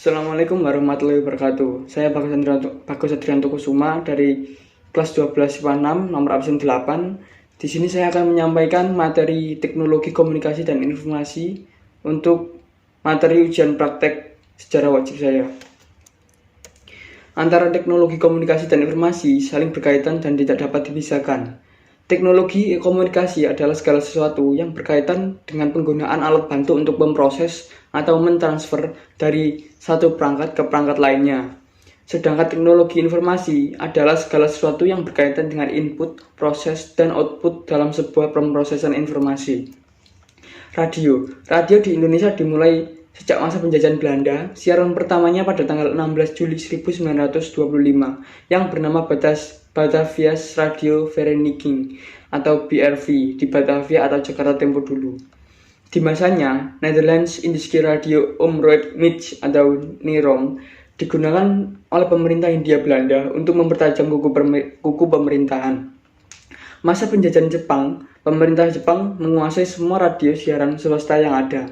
Assalamualaikum warahmatullahi wabarakatuh. Saya Bagus Adrianto Kusuma dari kelas 12 IPA 6 nomor absen 8. Di sini saya akan menyampaikan materi teknologi komunikasi dan informasi untuk materi ujian praktek sejarah wajib saya. Antara teknologi komunikasi dan informasi saling berkaitan dan tidak dapat dipisahkan. Teknologi komunikasi adalah segala sesuatu yang berkaitan dengan penggunaan alat bantu untuk memproses atau mentransfer dari satu perangkat ke perangkat lainnya. Sedangkan teknologi informasi adalah segala sesuatu yang berkaitan dengan input, proses, dan output dalam sebuah pemrosesan informasi. Radio di Indonesia dimulai sejak masa penjajahan Belanda. Siaran pertamanya pada tanggal 16 Juli 1925 yang bernama Batavia's Radio Vereniging atau BRV di Batavia atau Jakarta Tempo dulu. Di masanya, Netherlands Indische Radio Omroep Mitch atau NIROM digunakan oleh pemerintah Hindia Belanda untuk mempertajam kuku pemerintahan. Masa penjajahan Jepang, pemerintah Jepang menguasai semua radio siaran swasta yang ada.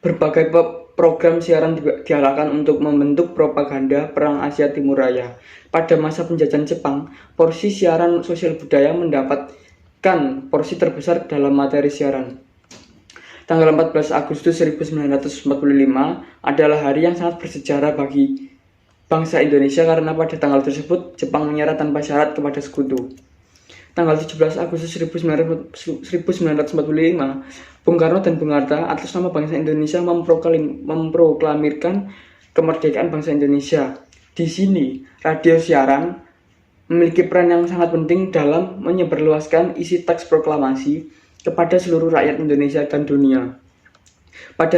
Berbagai program siaran diarahkan untuk membentuk propaganda Perang Asia Timur Raya. Pada masa penjajahan Jepang, porsi siaran sosial budaya mendapatkan porsi terbesar dalam materi siaran. Tanggal 14 Agustus 1945 adalah hari yang sangat bersejarah bagi bangsa Indonesia karena pada tanggal tersebut Jepang menyerah tanpa syarat kepada sekutu. Tanggal 17 Agustus 1945, Bung Karno dan Bung Hatta atas nama bangsa Indonesia memproklamirkan kemerdekaan bangsa Indonesia. Di sini, radio siaran memiliki peran yang sangat penting dalam menyebarluaskan isi teks proklamasi kepada seluruh rakyat Indonesia dan dunia. Pada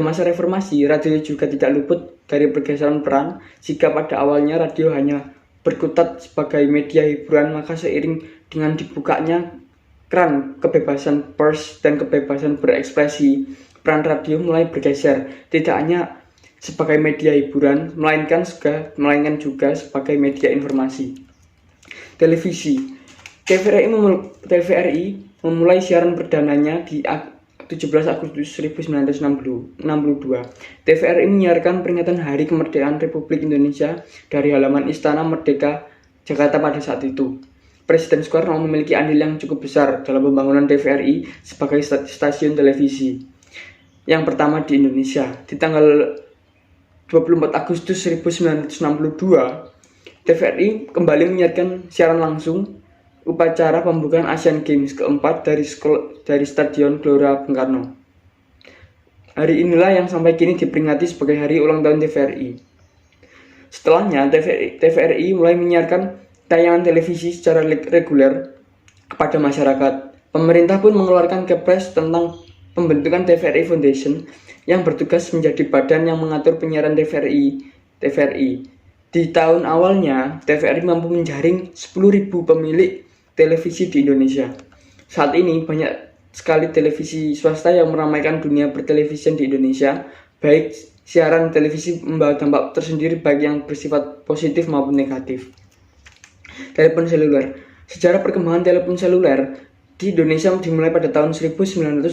masa reformasi, radio juga tidak luput dari pergeseran peran. Jika pada awalnya radio hanya berkutat sebagai media hiburan, maka seiring dengan dibukanya keran kebebasan pers dan kebebasan berekspresi, peran radio mulai bergeser, tidak hanya sebagai media hiburan, melainkan juga sebagai media informasi. Televisi TVRI memulai siaran perdananya di 17 Agustus 1962. TVRI menyiarkan peringatan Hari Kemerdekaan Republik Indonesia dari halaman Istana Merdeka, Jakarta pada saat itu. Presiden Soekarno memiliki andil yang cukup besar dalam pembangunan TVRI sebagai stasiun televisi yang pertama di Indonesia. Di tanggal 24 Agustus 1962, TVRI kembali menyiarkan siaran langsung upacara pembukaan Asian Games keempat dari Stadion Gelora Bung Karno. Hari inilah yang sampai kini diperingati sebagai hari ulang tahun TVRI. Setelahnya, TVRI mulai menyiarkan tayangan televisi secara reguler kepada masyarakat. Pemerintah pun mengeluarkan Kepres tentang pembentukan TVRI Foundation yang bertugas menjadi badan yang mengatur penyiaran TVRI. Di tahun awalnya, TVRI mampu menjaring 10.000 pemilik televisi di Indonesia. Saat ini banyak sekali televisi swasta yang meramaikan dunia pertelevisian di Indonesia. Baik siaran televisi membawa dampak tersendiri baik yang bersifat positif maupun negatif. Telepon seluler. Sejarah perkembangan telepon seluler di Indonesia dimulai pada tahun 1984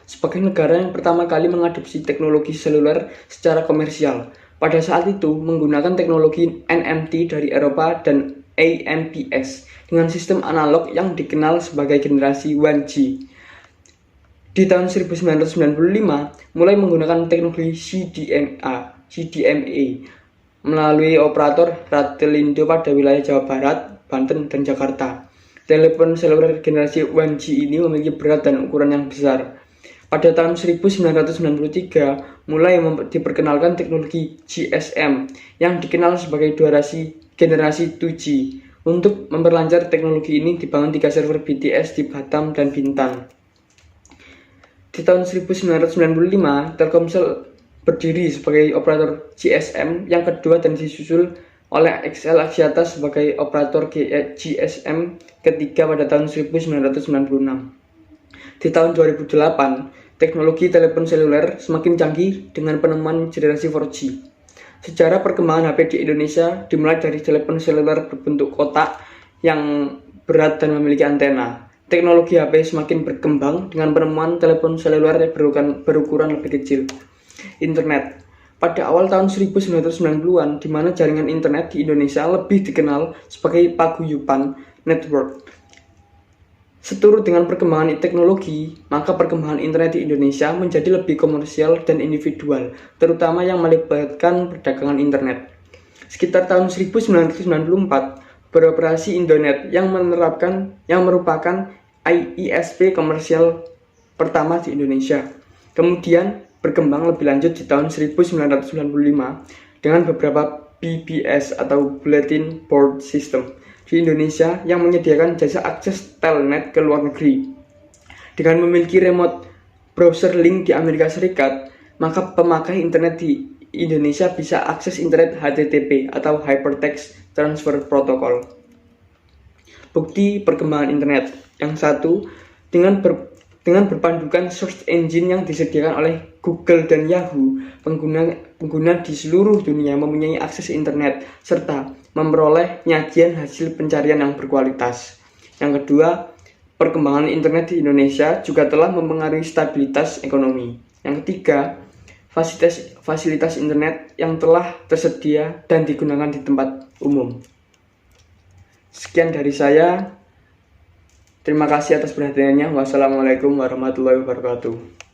sebagai negara yang pertama kali mengadopsi teknologi seluler secara komersial. Pada saat itu menggunakan teknologi NMT dari Eropa dan AMPS dengan sistem analog yang dikenal sebagai generasi 1G. Di tahun 1995 mulai menggunakan teknologi CDMA melalui operator Ratelindo pada wilayah Jawa Barat, Banten, dan Jakarta. Telepon seluler generasi 1G ini memiliki berat dan ukuran yang besar. Pada tahun 1993 mulai diperkenalkan teknologi GSM yang dikenal sebagai generasi 2G. Untuk memperlancar teknologi ini dibangun 3 server BTS di Batam dan Bintan. Di tahun 1995, Telkomsel berdiri sebagai operator GSM yang kedua dan disusul oleh XL Axiata sebagai operator GSM ketiga pada tahun 1996. Di tahun 2008, teknologi telepon seluler semakin canggih dengan penemuan generasi 4G. Sejarah perkembangan HP di Indonesia dimulai dari telepon seluler berbentuk kotak yang berat dan memiliki antena. Teknologi HP semakin berkembang dengan penemuan telepon seluler berukuran lebih kecil. Internet. pada awal tahun 1990-an, di mana jaringan internet di Indonesia lebih dikenal sebagai paguyuban network. Seturut dengan perkembangan teknologi, maka perkembangan internet di Indonesia menjadi lebih komersial dan individual, terutama yang melibatkan perdagangan internet. Sekitar tahun 1994, beroperasi Indonet yang merupakan ISP komersial pertama di Indonesia. Kemudian berkembang lebih lanjut di tahun 1995 dengan beberapa BBS atau Bulletin Board System di Indonesia yang menyediakan jasa akses telnet ke luar negeri. Dengan memiliki remote browser link di Amerika Serikat, maka pemakai internet di Indonesia bisa akses internet HTTP atau Hypertext Transfer Protocol. Bukti perkembangan internet. Yang satu, dengan berpandukan search engine yang disediakan oleh Google dan Yahoo, pengguna di seluruh dunia mempunyai akses internet serta memperoleh penyajian hasil pencarian yang berkualitas. Yang kedua, perkembangan internet di Indonesia juga telah mempengaruhi stabilitas ekonomi. Yang ketiga, fasilitas internet yang telah tersedia dan digunakan di tempat umum. Sekian dari saya. Terima kasih atas perhatiannya. Wassalamualaikum warahmatullahi wabarakatuh.